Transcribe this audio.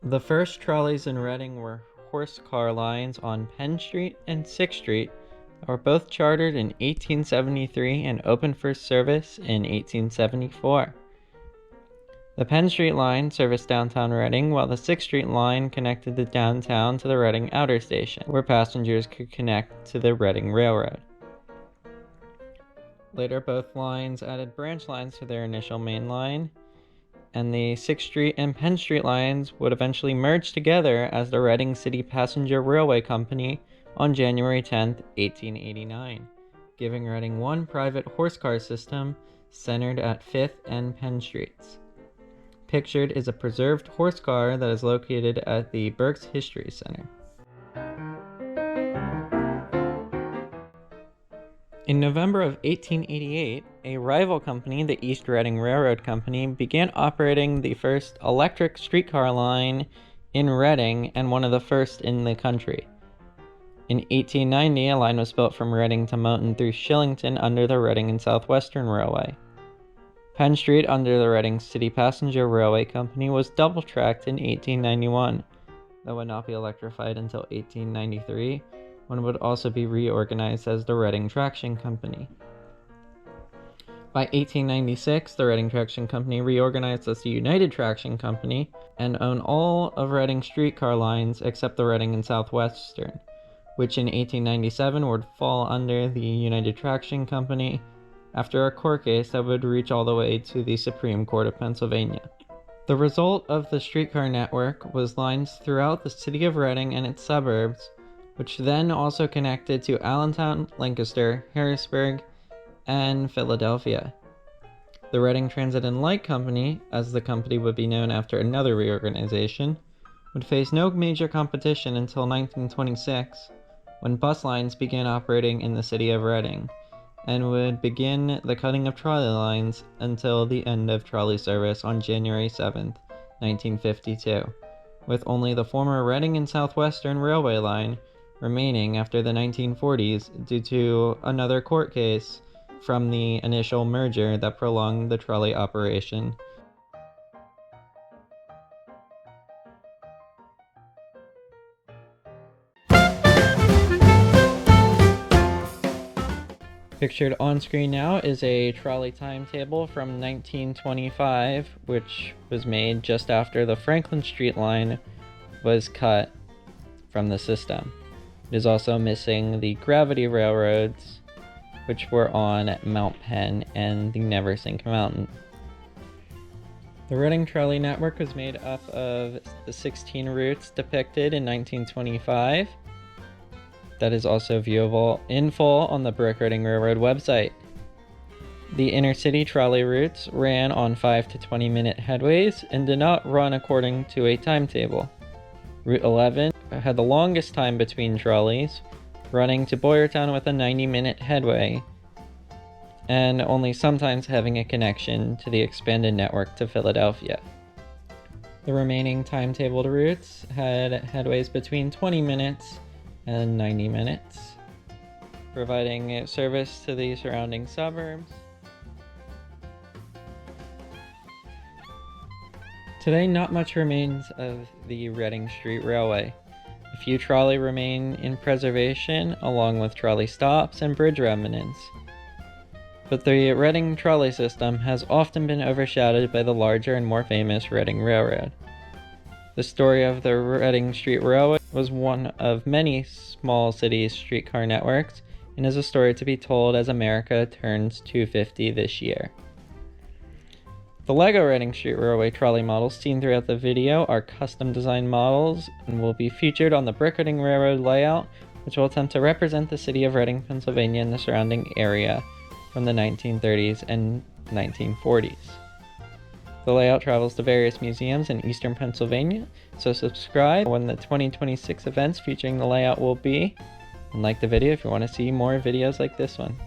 The first trolleys in Reading were horse car lines on Penn Street and 6th Street that were both chartered in 1873 and opened for service in 1874. The Penn Street line serviced downtown Reading, while the 6th Street line connected the downtown to the Reading Outer Station, where passengers could connect to the Reading Railroad. Later, both lines added branch lines to their initial main line, and the 6th Street and Penn Street lines would eventually merge together as the Reading City Passenger Railway Company on January 10, 1889, giving Reading one private horse car system centered at 5th and Penn Streets. Pictured is a preserved horse car that is located at the Berks History Center. In November of 1888, a rival company, the East Reading Railroad Company, began operating the first electric streetcar line in Reading and one of the first in the country. In 1890, a line was built from Reading to Moulton through Shillington under the Reading and Southwestern Railway. Penn Street under the Reading City Passenger Railway Company was double-tracked in 1891, though would not be electrified until 1893, when it would also be reorganized as the Reading Traction Company. By 1896, the Reading Traction Company reorganized as the United Traction Company and owned all of Reading's streetcar lines except the Reading and Southwestern, which in 1897 would fall under the United Traction Company after a court case that would reach all the way to the Supreme Court of Pennsylvania. The result of the streetcar network was lines throughout the city of Reading and its suburbs, which then also connected to Allentown, Lancaster, Harrisburg, and Philadelphia. The Reading Transit and Light Company, as the company would be known after another reorganization, would face no major competition until 1926, when bus lines began operating in the city of Reading, and would begin the cutting of trolley lines until the end of trolley service on January 7, 1952, with only the former Reading and Southwestern Railway line remaining after the 1940s due to another court case from the initial merger that prolonged the trolley operation. Pictured on screen now is a trolley timetable from 1925, which was made just after the Franklin Street line was cut from the system. It is also missing the gravity railroads, which were on Mount Penn and the Neversink Mountain. The Reading trolley network was made up of the 16 routes depicted in 1925. That is also viewable in full on the Brick Reading Railroad website. The intercity trolley routes ran on 5 to 20 minute headways and did not run according to a timetable. Route 11 had the longest time between trolleys, running to Boyertown with a 90-minute headway, and only sometimes having a connection to the expanded network to Philadelphia. The remaining timetabled routes had headways between 20 minutes and 90 minutes, providing service to the surrounding suburbs. Today, not much remains of the Reading Street Railway. A few trolley remain in preservation, along with trolley stops and bridge remnants. But the Reading trolley system has often been overshadowed by the larger and more famous Reading Railroad. The story of the Reading Street Railway was one of many small city streetcar networks, and is a story to be told as America turns 250 this year. The Lego Reading Street Railway trolley models seen throughout the video are custom designed models and will be featured on the Brick Reading Railroad layout, which will attempt to represent the city of Reading, Pennsylvania and the surrounding area from the 1930s and 1940s. The layout travels to various museums in eastern Pennsylvania, so subscribe when the 2026 events featuring the layout will be, and like the video if you want to see more videos like this one.